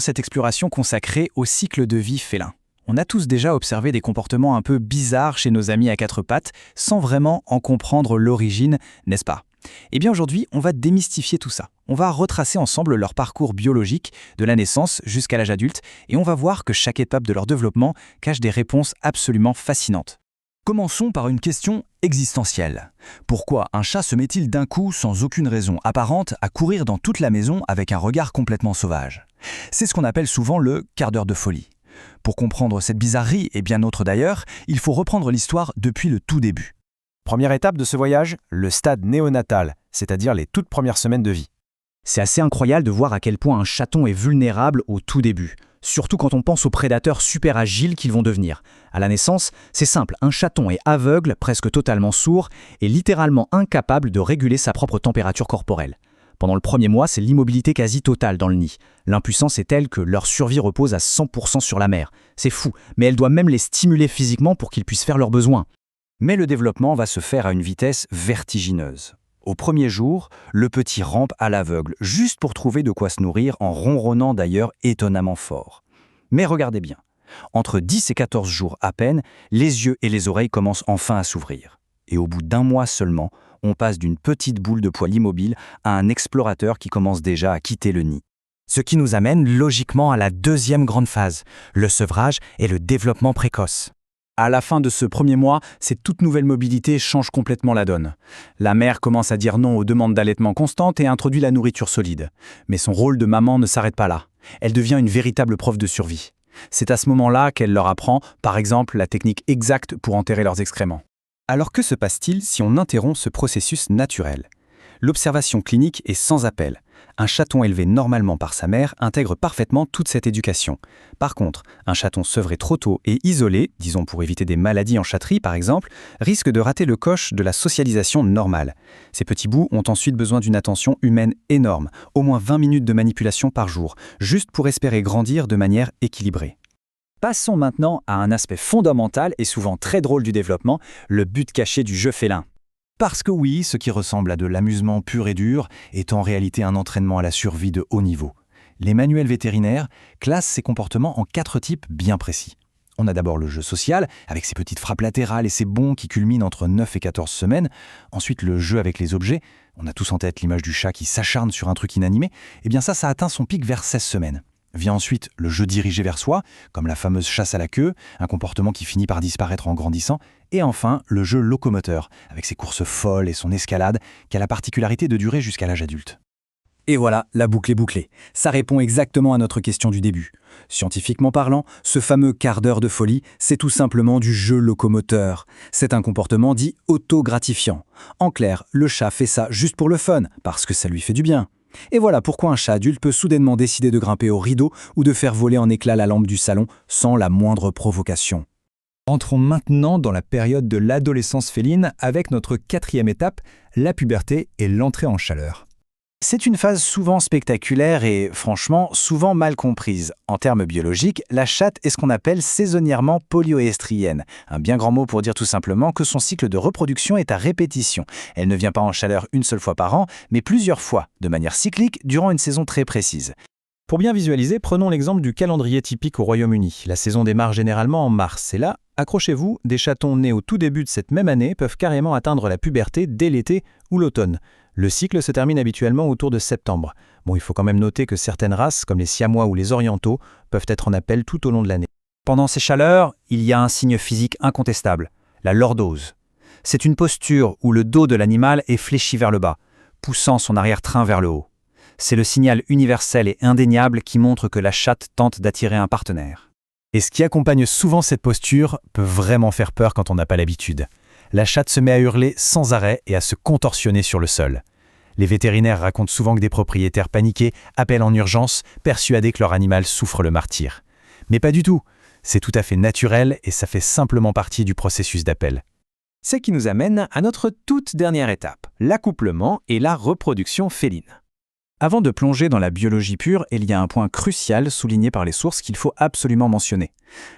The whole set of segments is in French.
Cette exploration consacrée au cycle de vie félin. On a tous déjà observé des comportements un peu bizarres chez nos amis à quatre pattes, sans vraiment en comprendre l'origine, n'est-ce pas? Eh bien aujourd'hui, on va démystifier tout ça. On va retracer ensemble leur parcours biologique, de la naissance jusqu'à l'âge adulte, et on va voir que chaque étape de leur développement cache des réponses absolument fascinantes. Commençons par une question existentielle. Pourquoi un chat se met-il d'un coup, sans aucune raison apparente, à courir dans toute la maison avec un regard complètement sauvage? C'est ce qu'on appelle souvent le quart d'heure de folie. Pour comprendre cette bizarrerie, et bien d'autres d'ailleurs, il faut reprendre l'histoire depuis le tout début. Première étape de ce voyage, le stade néonatal, c'est-à-dire les toutes premières semaines de vie. C'est assez incroyable de voir à quel point un chaton est vulnérable au tout début. Surtout quand on pense aux prédateurs super agiles qu'ils vont devenir. À la naissance, c'est simple, un chaton est aveugle, presque totalement sourd, et littéralement incapable de réguler sa propre température corporelle. Pendant le premier mois, c'est l'immobilité quasi totale dans le nid. L'impuissance est telle que leur survie repose à 100% sur la mère. C'est fou, mais elle doit même les stimuler physiquement pour qu'ils puissent faire leurs besoins. Mais le développement va se faire à une vitesse vertigineuse. Au premier jour, le petit rampe à l'aveugle, juste pour trouver de quoi se nourrir en ronronnant d'ailleurs étonnamment fort. Mais regardez bien, entre 10 et 14 jours à peine, les yeux et les oreilles commencent enfin à s'ouvrir. Et au bout d'un mois seulement, on passe d'une petite boule de poil immobile à un explorateur qui commence déjà à quitter le nid. Ce qui nous amène logiquement à la deuxième grande phase, le sevrage et le développement précoce. À la fin de ce premier mois, cette toute nouvelle mobilité change complètement la donne. La mère commence à dire non aux demandes d'allaitement constantes et introduit la nourriture solide. Mais son rôle de maman ne s'arrête pas là. Elle devient une véritable prof de survie. C'est à ce moment-là qu'elle leur apprend, par exemple, la technique exacte pour enterrer leurs excréments. Alors que se passe-t-il si on interrompt ce processus naturel? L'observation clinique est sans appel. Un chaton élevé normalement par sa mère intègre parfaitement toute cette éducation. Par contre, un chaton sevré trop tôt et isolé, disons pour éviter des maladies en chatterie par exemple, risque de rater le coche de la socialisation normale. Ces petits bouts ont ensuite besoin d'une attention humaine énorme, au moins 20 minutes de manipulation par jour, juste pour espérer grandir de manière équilibrée. Passons maintenant à un aspect fondamental et souvent très drôle du développement, le but caché du jeu félin. Parce que oui, ce qui ressemble à de l'amusement pur et dur est en réalité un entraînement à la survie de haut niveau. Les manuels vétérinaires classent ces comportements en 4 types bien précis. On a d'abord le jeu social, avec ses petites frappes latérales et ses bonds qui culminent entre 9 et 14 semaines. Ensuite, le jeu avec les objets. On a tous en tête l'image du chat qui s'acharne sur un truc inanimé. Eh bien ça atteint son pic vers 16 semaines. Vient ensuite le jeu dirigé vers soi, comme la fameuse chasse à la queue, un comportement qui finit par disparaître en grandissant. Et enfin, le jeu locomoteur, avec ses courses folles et son escalade, qui a la particularité de durer jusqu'à l'âge adulte. Et voilà, la boucle est bouclée. Ça répond exactement à notre question du début. Scientifiquement parlant, ce fameux quart d'heure de folie, c'est tout simplement du jeu locomoteur. C'est un comportement dit auto-gratifiant. En clair, le chat fait ça juste pour le fun, parce que ça lui fait du bien. Et voilà pourquoi un chat adulte peut soudainement décider de grimper au rideau ou de faire voler en éclats la lampe du salon sans la moindre provocation. Entrons maintenant dans la période de l'adolescence féline avec notre 4e étape, la puberté et l'entrée en chaleur. C'est une phase souvent spectaculaire et, franchement, souvent mal comprise. En termes biologiques, la chatte est ce qu'on appelle saisonnièrement polyoestrienne. Un bien grand mot pour dire tout simplement que son cycle de reproduction est à répétition. Elle ne vient pas en chaleur une seule fois par an, mais plusieurs fois, de manière cyclique, durant une saison très précise. Pour bien visualiser, prenons l'exemple du calendrier typique au Royaume-Uni. La saison démarre généralement en mars. Et là, accrochez-vous, des chatons nés au tout début de cette même année peuvent carrément atteindre la puberté dès l'été ou l'automne. Le cycle se termine habituellement autour de septembre. Bon, il faut quand même noter que certaines races, comme les siamois ou les orientaux, peuvent être en appel tout au long de l'année. Pendant ces chaleurs, il y a un signe physique incontestable, la lordose. C'est une posture où le dos de l'animal est fléchi vers le bas, poussant son arrière-train vers le haut. C'est le signal universel et indéniable qui montre que la chatte tente d'attirer un partenaire. Et ce qui accompagne souvent cette posture peut vraiment faire peur quand on n'a pas l'habitude. La chatte se met à hurler sans arrêt et à se contorsionner sur le sol. Les vétérinaires racontent souvent que des propriétaires paniqués appellent en urgence, persuadés que leur animal souffre le martyre. Mais pas du tout. C'est tout à fait naturel et ça fait simplement partie du processus d'appel. Ce qui nous amène à notre toute dernière étape, l'accouplement et la reproduction féline. Avant de plonger dans la biologie pure, il y a un point crucial souligné par les sources qu'il faut absolument mentionner.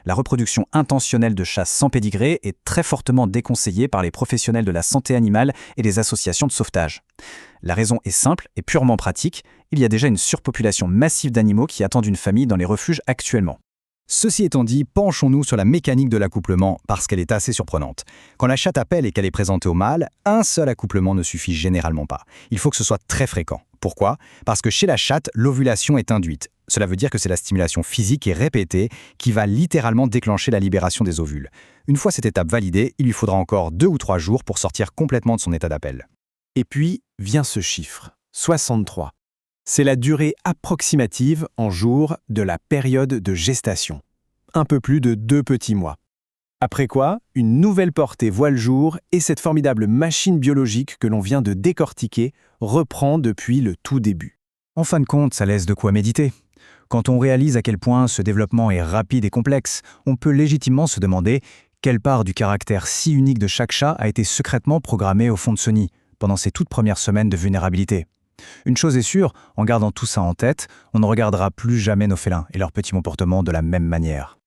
La reproduction intentionnelle de chats sans pédigré est très fortement déconseillée par les professionnels de la santé animale et les associations de sauvetage. La raison est simple et purement pratique. Il y a déjà une surpopulation massive d'animaux qui attendent une famille dans les refuges actuellement. Ceci étant dit, penchons-nous sur la mécanique de l'accouplement parce qu'elle est assez surprenante. Quand la chatte appelle et qu'elle est présentée au mâle, un seul accouplement ne suffit généralement pas. Il faut que ce soit très fréquent. Pourquoi? Parce que chez la chatte, l'ovulation est induite. Cela veut dire que c'est la stimulation physique et répétée qui va littéralement déclencher la libération des ovules. Une fois cette étape validée, il lui faudra encore 2 ou 3 jours pour sortir complètement de son état d'appel. Et puis vient ce chiffre, 63. C'est la durée approximative en jours de la période de gestation. Un peu plus de 2 petits mois. Après quoi, une nouvelle portée voit le jour et cette formidable machine biologique que l'on vient de décortiquer reprend depuis le tout début. En fin de compte, ça laisse de quoi méditer. Quand on réalise à quel point ce développement est rapide et complexe, on peut légitimement se demander quelle part du caractère si unique de chaque chat a été secrètement programmée au fond de ce nid, pendant ces toutes premières semaines de vulnérabilité. Une chose est sûre, en gardant tout ça en tête, on ne regardera plus jamais nos félins et leurs petits comportements de la même manière.